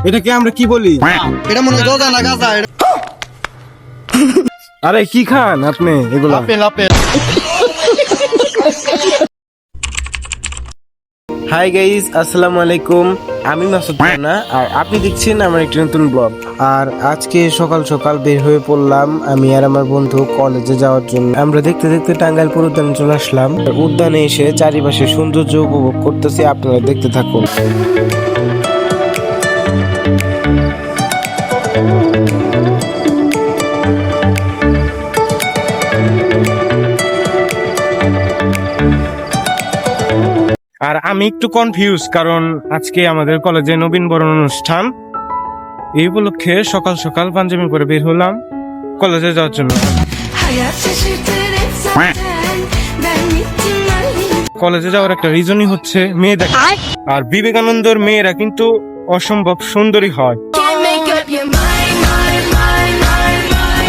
এটাকে আমরা কি বলি? এটা মনে হয় গজা না গাজা। আরে কি খান আপনি এগুলো? Apple apple. হাই গাইস, আসসালামু আলাইকুম। আমি মাসুদ রানা আর আপনি দেখছেন আমার একটি নতুন ব্লগ। আর আজকে সকাল সকাল বের হয়ে পড়লাম আমি আর আমার বন্ধু কলেজে যাওয়ার জন্য। আমরা দেখতে দেখতে টাঙ্গাইলপুর উদ্যানে চলে আসলাম। উদ্যানে এসে চারিপাশে সৌন্দর্য উপভোগ করতেছি, আপনারা দেখতে থাকুন। আর আমি একটু কনফিউজ, কারণ আজকে আমাদের কলেজে নবীনবরণ অনুষ্ঠান। এই উপলক্ষে সকাল সকাল পাঞ্জাবি পরে বের হলাম কলেজে যাওয়ার জন্য। কলেজে যাওয়ার একটা রিজনই হচ্ছে মেয়ে দেখা। আর বিবেকানন্দর মেয়েরা কিন্তু অসম্ভব সুন্দরী হয়।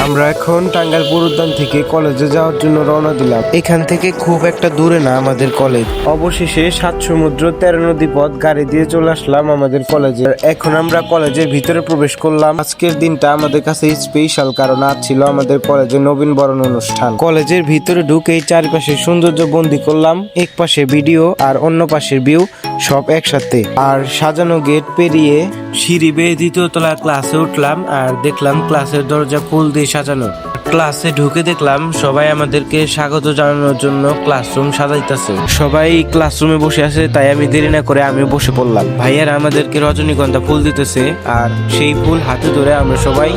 আমরা এখন টাঙ্গাইলপুর উদ্যান থেকে কলেজে যাওয়ার জন্য রওনা দিলাম। এখান থেকে খুব একটা দূরে না আমাদের কলেজ। অবশেষে 7 সমুদ্র 13 নদী পথ গাড়ি দিয়ে চলে আসলাম আমাদের কলেজে। এখন আমরা কলেজের ভিতরে প্রবেশ করলাম। আজকের দিনটা আমাদের কাছে স্পেশাল, কারণ আজ ছিল আমাদের কলেজে নবীনবরণ অনুষ্ঠান। কলেজের ভিতরে ঢুকেই চারপাশে সৌন্দর্য বন্দি করলাম। এক পাশে ভিডিও আর অন্য পাশের ভিউ সব একসাথে। আর সাজানো গেট পেরিয়ে সিঁড়ি বেয়ে 2য় তলায় ক্লাসে উঠলাম আর দেখলাম ক্লাসের দরজা ফুল দিয়ে সাজানো। ক্লাসে ঢুকে দেখলাম সবাই আমাদেরকে স্বাগত জানানোর জন্য ক্লাসরুম সাজাইতেছে। সবাই ক্লাসরুমে বসে আছে, তাই আমি দেরি না করে আমি বসে পড়লাম। ভাইয়ারা আমাদেরকে রজনীগন্ধা ফুল দিতেছে আর সেই ফুল হাতে ধরে আমরা সবাই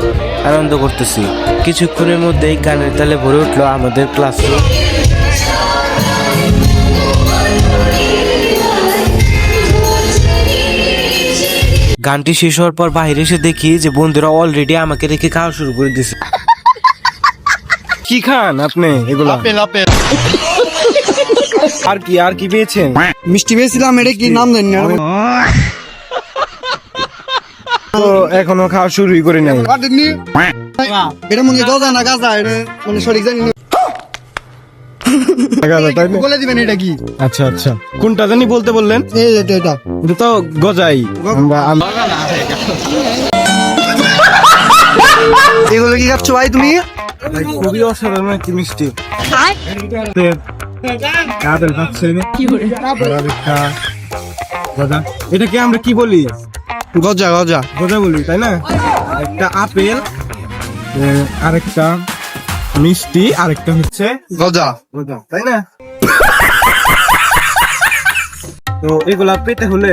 আনন্দ করতেছি। কিছুক্ষণের মধ্যেই গানের তালে ভরে উঠলো আমাদের ক্লাসরুম। গানটি শেষ হওয়ার পর বাইরে এসে দেখি যে বন্ধুরা অলরেডি আমাকে রেখে খাওয়া শুরু করে দিছে। কি খান আপনি এগুলো? Apple apple. আর কি পেয়েছেন? মিষ্টি পেয়েছিলাম, এটা কি নাম জানি না। তো এখনো খাওয়া শুরুই করি নাই। এটা মনে হয় গজা না গাজা, এটা মানে সঠিক জানি না। বলে দিবেন এটা কি? আচ্ছা আচ্ছা, কোনটা জানি বলতে বললেন? এই এটা এটা এটা তো গজাই। এগুলো কি খাচ্ছ ভাই তুমি? খুবই অসাধারণ একটি মিষ্টি। আপেল খাচ্ছেন? এটাকে আমরা কি বলি? গজা গজা গজা বলি, তাই না? একটা আপেল, আরেকটা মিষ্টি, আরেকটা হচ্ছে গজা, তাই না? তো এগুলা পেতে হলে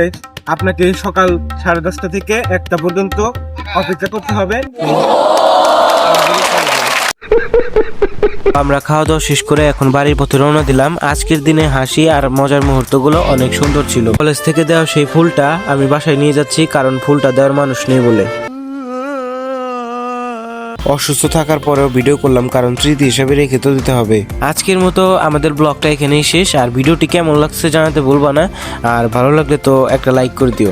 আপনাকে সকাল 10:30 থেকে 1টা পর্যন্ত অপেক্ষা করতে হবে। আমরা খাওয়া দাওয়া শেষ করে এখন বাড়ির পথে রওনা দিলাম। আজকের দিনে হাসি আর মজার মুহূর্তগুলো অনেক সুন্দর ছিল। কলেজ থেকে দেওয়া সেই ফুলটা আমি বাসায় নিয়ে যাচ্ছি, কারণ ফুলটা দেওয়ার মানুষ নেই বলে। অসুস্থ থাকার পরেও ভিডিও করলাম, কারণ স্মৃতি হিসেবে রেখে তো দিতে হবে। আজকের মতো আমাদের ব্লগটা এখানেই শেষ। আর ভিডিওটি কেমন লাগছে জানাতে ভুলবা না, আর ভালো লাগলে তো একটা লাইক করে দিও।